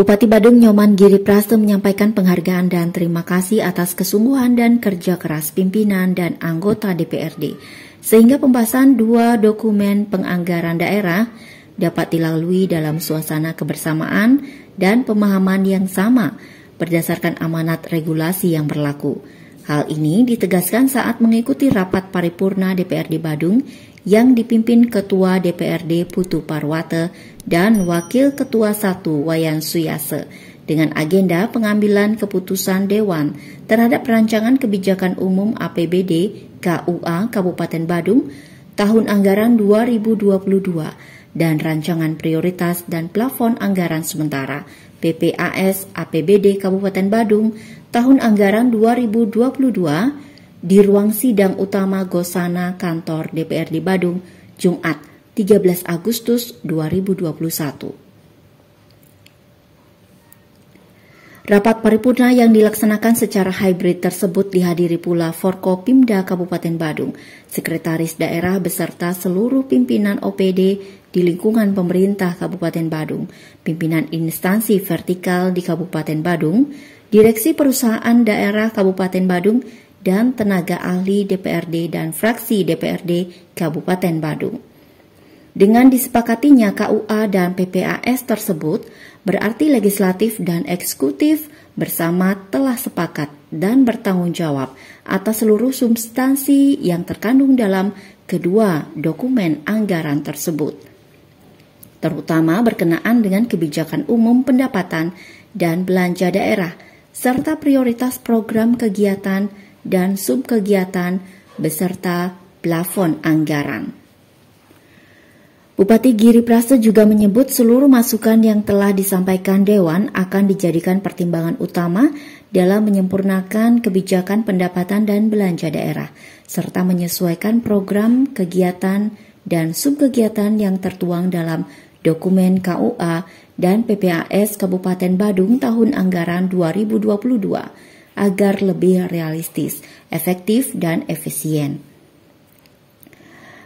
Bupati Badung Nyoman Giri Praste menyampaikan penghargaan dan terima kasih atas kesungguhan dan kerja keras pimpinan dan anggota DPRD, sehingga pembahasan dua dokumen penganggaran daerah dapat dilalui dalam suasana kebersamaan dan pemahaman yang sama berdasarkan amanat regulasi yang berlaku. Hal ini ditegaskan saat mengikuti rapat paripurna DPRD Badung yang dipimpin Ketua DPRD Putu Parwate dan Wakil Ketua 1 Wayan Suyase dengan agenda pengambilan keputusan Dewan terhadap rancangan kebijakan umum APBD KUA Kabupaten Badung tahun anggaran 2022 dan rancangan prioritas dan plafon anggaran sementara PPAS APBD Kabupaten Badung tahun anggaran 2022 di ruang sidang utama Gosana Kantor DPRD Badung, Jumat 13 Agustus 2021. Rapat paripurna yang dilaksanakan secara hybrid tersebut dihadiri pula Forkopimda Kabupaten Badung, Sekretaris Daerah beserta seluruh pimpinan OPD di lingkungan pemerintah Kabupaten Badung, pimpinan instansi vertikal di Kabupaten Badung, Direksi Perusahaan Daerah Kabupaten Badung, dan tenaga ahli DPRD dan fraksi DPRD Kabupaten Badung. Dengan disepakatinya KUA dan PPAS tersebut, berarti legislatif dan eksekutif bersama telah sepakat dan bertanggung jawab atas seluruh substansi yang terkandung dalam kedua dokumen anggaran tersebut, terutama berkenaan dengan kebijakan umum pendapatan dan belanja daerah, serta prioritas program kegiatan dan subkegiatan beserta plafon anggaran. Bupati Giri Praste juga menyebut seluruh masukan yang telah disampaikan Dewan akan dijadikan pertimbangan utama dalam menyempurnakan kebijakan pendapatan dan belanja daerah, serta menyesuaikan program kegiatan dan subkegiatan yang tertuang dalam dokumen KUA dan PPAS Kabupaten Badung tahun anggaran 2022 agar lebih realistis, efektif, dan efisien.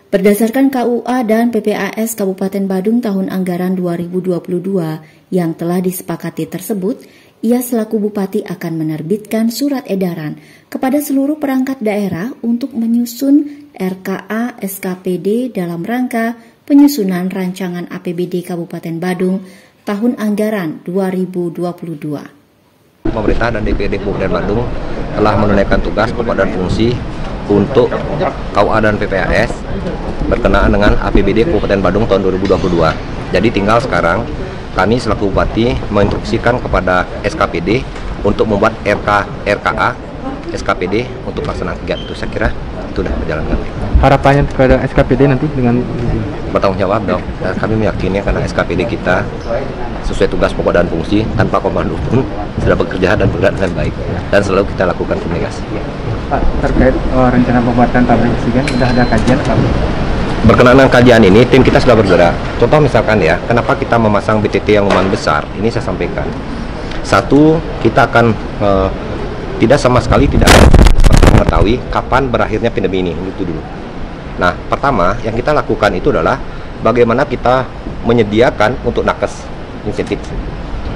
Berdasarkan KUA dan PPAS Kabupaten Badung tahun anggaran 2022 yang telah disepakati tersebut, ia selaku Bupati akan menerbitkan surat edaran kepada seluruh perangkat daerah untuk menyusun RKA SKPD dalam rangka penyusunan rancangan APBD Kabupaten Badung tahun anggaran 2022. Pemerintah dan DPRD Kabupaten Badung telah menunaikan tugas, pokok dan fungsi untuk KUA dan PPAS berkenaan dengan APBD Kabupaten Badung tahun 2022. Jadi tinggal sekarang kami selaku Bupati menginstruksikan kepada SKPD untuk membuat RKA SKPD untuk pelaksanaan kegiatan itu. Saya kira itu sudah berjalan dengan baik. Harapannya kepada SKPD nanti dengan bertanggung jawab dong. Dan kami meyakini karena SKPD kita sesuai tugas pokok dan fungsi tanpa komando pun sudah bekerja dan bergerak dengan baik, dan selalu kita lakukan komunikasi. Pak, terkait rencana pembuatan pabrik oksigen sudah ada kajian Pak? Berkenaan dengan kajian ini, tim kita sudah bergerak. Contoh misalkan ya, kenapa kita memasang BTT yang lumayan besar? Ini saya sampaikan. Satu, kita akan tidak sama sekali tidak mengetahui kapan berakhirnya pandemi ini, itu dulu. Nah, pertama yang kita lakukan itu adalah bagaimana kita menyediakan untuk nakes insentif.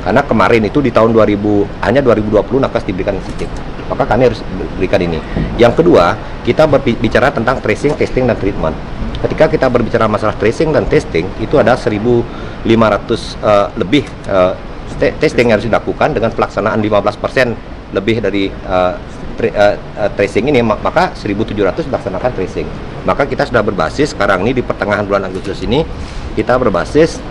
Karena kemarin itu di tahun 2020 nakes diberikan insentif. Maka kami harus berikan ini. Yang kedua, kita berbicara tentang tracing, testing, dan treatment. Ketika kita berbicara masalah tracing dan testing, itu ada 1.500 lebih testing yang harus dilakukan dengan pelaksanaan 15% lebih dari tracing ini, maka 1.700 dilaksanakan tracing. Maka kita sudah berbasis sekarang ini di pertengahan bulan Agustus ini kita berbasis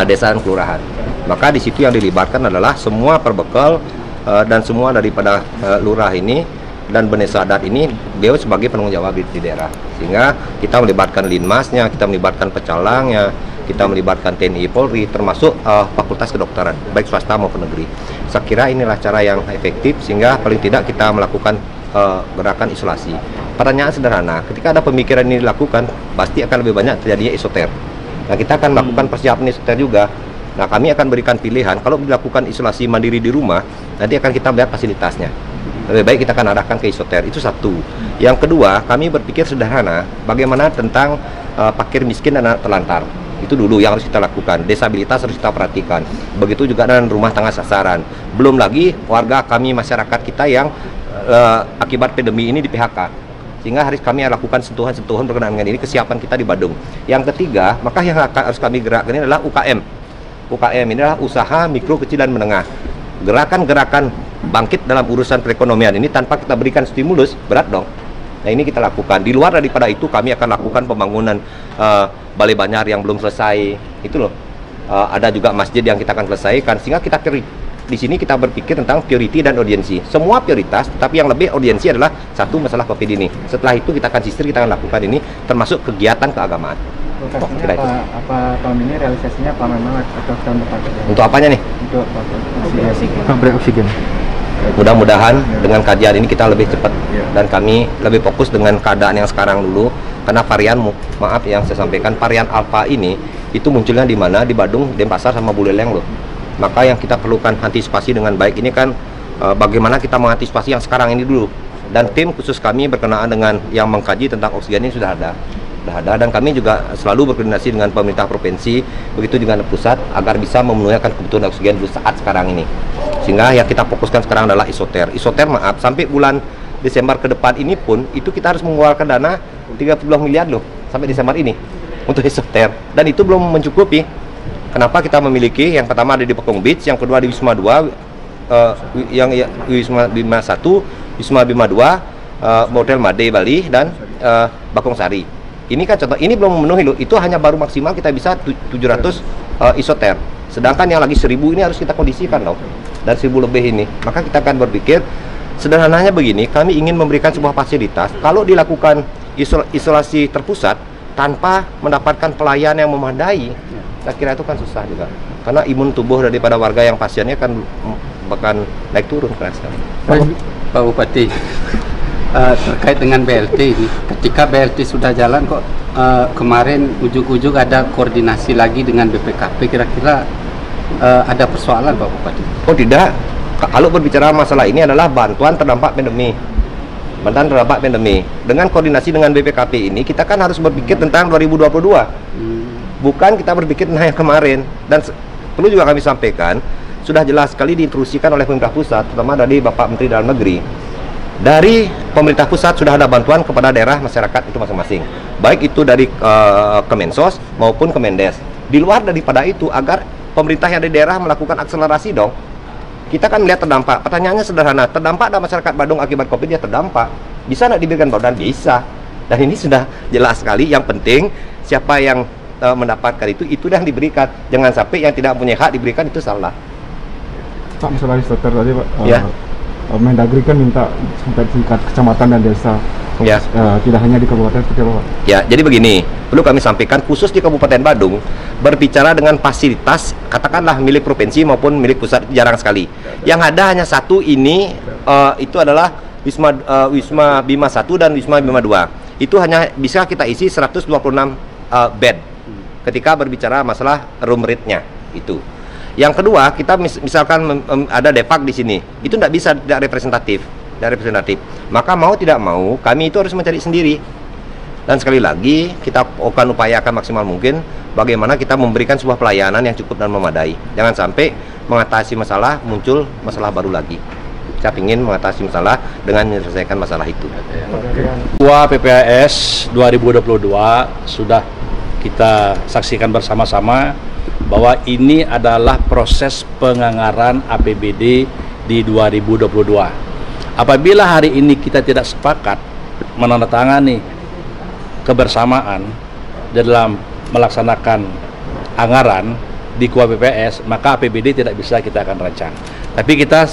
desa dan kelurahan. Maka di situ yang dilibatkan adalah semua perbekal dan semua daripada lurah ini dan Benesa Adat ini, beliau sebagai penanggung jawab di daerah. Sehingga kita melibatkan Linmasnya, kita melibatkan pecalangnya, kita melibatkan TNI Polri, termasuk fakultas kedokteran, baik swasta maupun negeri. Saya kira inilah cara yang efektif sehingga paling tidak kita melakukan gerakan isolasi. Pertanyaan sederhana, ketika ada pemikiran ini dilakukan, pasti akan lebih banyak terjadinya isoter. Nah, kita akan melakukan persiapan isoter juga. Nah, kami akan berikan pilihan, kalau dilakukan isolasi mandiri di rumah, nanti akan kita lihat fasilitasnya. Lebih baik kita akan arahkan ke isoter, itu satu. Yang kedua, kami berpikir sederhana, bagaimana tentang fakir miskin dan anak terlantar. Itu dulu yang harus kita lakukan. Disabilitas harus kita perhatikan. Begitu juga dengan rumah tangga sasaran. Belum lagi warga kami, masyarakat kita yang akibat pandemi ini di PHK. Sehingga harus kami lakukan sentuhan-sentuhan berkenaan dengan ini, kesiapan kita di Badung. Yang ketiga, maka yang harus kami gerakkan ini adalah UKM. UKM ini adalah usaha mikro, kecil, dan menengah. Gerakan-gerakan bangkit dalam urusan perekonomian ini tanpa kita berikan stimulus, berat dong. Nah, ini kita lakukan. Di luar daripada itu, kami akan lakukan pembangunan Balai Banyar yang belum selesai. Itu loh. Ada juga masjid yang kita akan selesaikan. Sehingga kita di sini kita berpikir tentang priority dan audiensi. Semua prioritas, tapi yang lebih audiensi adalah satu masalah COVID ini. Setelah itu kita akan sisir, kita akan lakukan ini, termasuk kegiatan keagamaan. Apa tahun ini realisasinya apa memang atau tahun depan? Untuk apanya nih? Untuk pabrik oksigen. Mudah-mudahan dengan kajian ini kita lebih cepat dan kami lebih fokus dengan keadaan yang sekarang dulu, karena varian, maaf yang saya sampaikan, varian alfa ini itu munculnya di mana? Di Badung, Denpasar, sama Buleleng loh. Maka yang kita perlukan antisipasi dengan baik ini kan bagaimana kita mengantisipasi yang sekarang ini dulu. Dan tim khusus kami berkenaan dengan yang mengkaji tentang oksigen ini sudah ada, dan kami juga selalu berkoordinasi dengan pemerintah provinsi, begitu dengan pusat, agar bisa memenuhi kebutuhan oksigen dulu saat sekarang ini. Sehingga yang kita fokuskan sekarang adalah isoter. Isoter, maaf, sampai bulan Desember ke depan ini pun itu kita harus mengeluarkan dana 30 miliar loh sampai Desember ini untuk isoter, dan itu belum mencukupi. Kenapa kita memiliki yang pertama ada di Pekong Beach, yang kedua di Wisma 2, yang Wisma Bima 1, Wisma Bima 2, Motel Made Bali, dan Bakong Sari. Ini kan contoh, ini belum memenuhi loh. Itu hanya baru maksimal kita bisa 700 isoter. Sedangkan yang lagi 1000 ini harus kita kondisikan dong. Dan 1000 lebih ini. Maka kita akan berpikir sederhananya begini, kami ingin memberikan sebuah fasilitas. Kalau dilakukan isolasi terpusat tanpa mendapatkan pelayanan yang memadai, saya kira itu kan susah juga. Karena imun tubuh daripada warga yang pasiennya kan bahkan naik turun kerasa. Pak Bupati, terkait dengan BLT ini, ketika BLT sudah jalan kok kemarin ujung-ujung ada koordinasi lagi dengan BPKP, kira-kira ada persoalan Pak Bupati? Oh tidak, kalau berbicara masalah ini adalah bantuan terdampak pandemi. Bantuan terdampak pandemi. Dengan koordinasi dengan BPKP ini, kita kan harus berpikir tentang 2022. Bukan kita berpikir tentang yang kemarin. Dan perlu juga kami sampaikan, sudah jelas sekali diinstruksikan oleh pemerintah pusat, terutama dari Bapak Menteri Dalam Negeri. Dari pemerintah pusat sudah ada bantuan kepada daerah masyarakat itu masing-masing. Baik itu dari Kemensos maupun Kemendes. Di luar daripada itu, agar pemerintah yang di daerah melakukan akselerasi dong. Kita kan melihat terdampak. Pertanyaannya sederhana, terdampak dan masyarakat Badung akibat COVID ya terdampak. Bisa nggak diberikan bantuan? Bisa. Dan ini sudah jelas sekali. Yang penting siapa yang mendapatkan itu yang diberikan. Jangan sampai yang tidak punya hak diberikan, itu salah. Pak, masalah isoter tadi Pak. Ya. Mendagri kan minta sampai tingkat kecamatan dan desa. Ya. Tidak hanya di kabupaten seperti apa Pak? Ya, jadi begini, perlu kami sampaikan khusus di Kabupaten Badung, berbicara dengan fasilitas katakanlah milik provinsi maupun milik pusat jarang sekali. Yang ada hanya satu ini, itu adalah Wisma Bima 1 dan Wisma Bima 2. Itu hanya bisa kita isi 126 bed ketika berbicara masalah room rate-nya itu. Yang kedua, kita misalkan ada depak di sini, itu tidak bisa, tidak representatif. Maka mau tidak mau kami itu harus mencari sendiri. Dan sekali lagi kita akan upayakan maksimal mungkin bagaimana kita memberikan sebuah pelayanan yang cukup dan memadai. Jangan sampai mengatasi masalah muncul masalah baru lagi. Saya ingin mengatasi masalah dengan menyelesaikan masalah itu. Ketua PPAS 2022 sudah kita saksikan bersama-sama bahwa ini adalah proses penganggaran APBD di 2022. Apabila hari ini kita tidak sepakat menandatangani kebersamaan dalam melaksanakan anggaran di KUA PPAS, maka APBD tidak bisa kita akan rancang. Tapi kita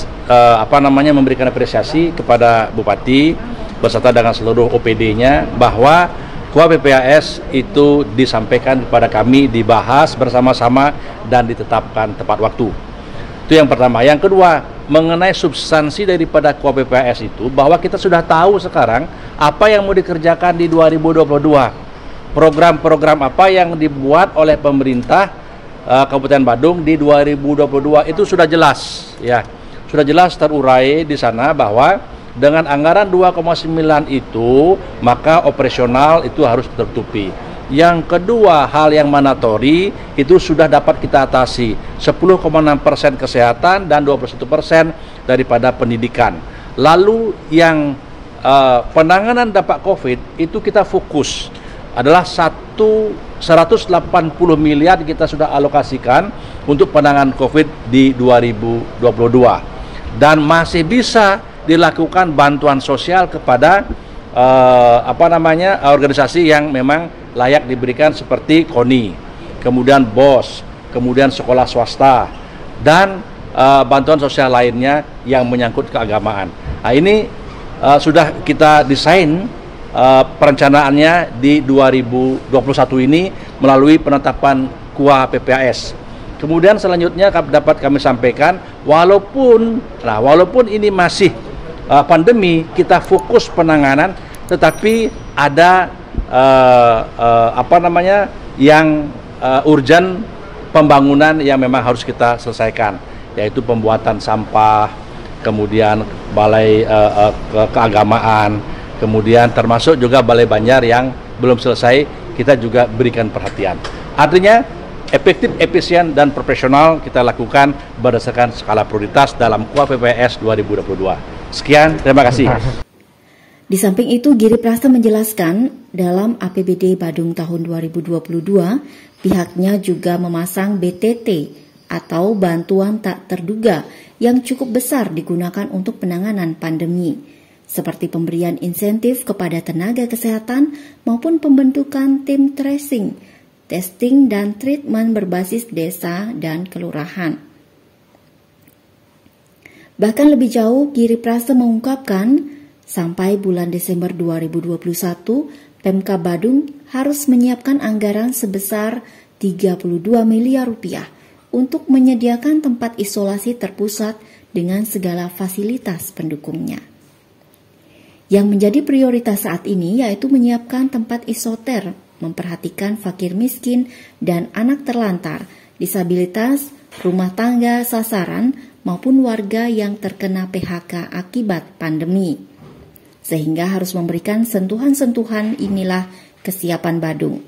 memberikan apresiasi kepada Bupati beserta dengan seluruh OPD-nya bahwa KUA PPAS itu disampaikan kepada kami, dibahas bersama-sama dan ditetapkan tepat waktu. Itu yang pertama. Yang kedua, mengenai substansi daripada KUA PPAS itu, bahwa kita sudah tahu sekarang apa yang mau dikerjakan di 2022. Program-program apa yang dibuat oleh pemerintah Kabupaten Badung di 2022 itu sudah jelas, ya. Sudah jelas terurai di sana bahwa dengan anggaran 2,9 itu, maka operasional itu harus tertutupi. Yang kedua, hal yang mandatori itu sudah dapat kita atasi, 10,6% kesehatan dan 21% daripada pendidikan. Lalu yang penanganan dampak COVID itu kita fokus adalah 180 miliar kita sudah alokasikan untuk penanganan COVID di 2022, dan masih bisa dilakukan bantuan sosial kepada organisasi yang memang layak diberikan seperti KONI, kemudian BOS, kemudian sekolah swasta, dan bantuan sosial lainnya yang menyangkut keagamaan. Nah, ini sudah kita desain perencanaannya di 2021 ini melalui penetapan KUA PPAS. Kemudian selanjutnya dapat kami sampaikan, walaupun ini masih pandemi, kita fokus penanganan, tetapi ada yang urgent pembangunan yang memang harus kita selesaikan, yaitu pembuatan sampah, kemudian balai keagamaan, kemudian termasuk juga balai Banjar yang belum selesai, kita juga berikan perhatian. Artinya efektif, efisien, dan profesional kita lakukan berdasarkan skala prioritas dalam KUA PPAS 2022. Sekian, terima kasih. Di samping itu, Giri Prasta menjelaskan dalam APBD Badung tahun 2022, pihaknya juga memasang BTT atau bantuan tak terduga yang cukup besar digunakan untuk penanganan pandemi, seperti pemberian insentif kepada tenaga kesehatan maupun pembentukan tim tracing, testing, dan treatment berbasis desa dan kelurahan. Bahkan lebih jauh, Giri Prasta mengungkapkan, sampai bulan Desember 2021, Pemka Badung harus menyiapkan anggaran sebesar 32 miliar rupiah untuk menyediakan tempat isolasi terpusat dengan segala fasilitas pendukungnya. Yang menjadi prioritas saat ini yaitu menyiapkan tempat isoter, memperhatikan fakir miskin dan anak terlantar, disabilitas, rumah tangga sasaran, maupun warga yang terkena PHK akibat pandemi. Sehingga harus memberikan sentuhan-sentuhan inilah kesiapan Badung.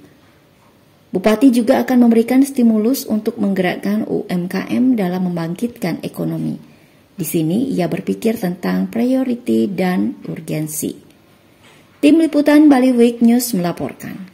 Bupati juga akan memberikan stimulus untuk menggerakkan UMKM dalam membangkitkan ekonomi. Di sini ia berpikir tentang priority dan urgensi. Tim Liputan Bali Week News melaporkan.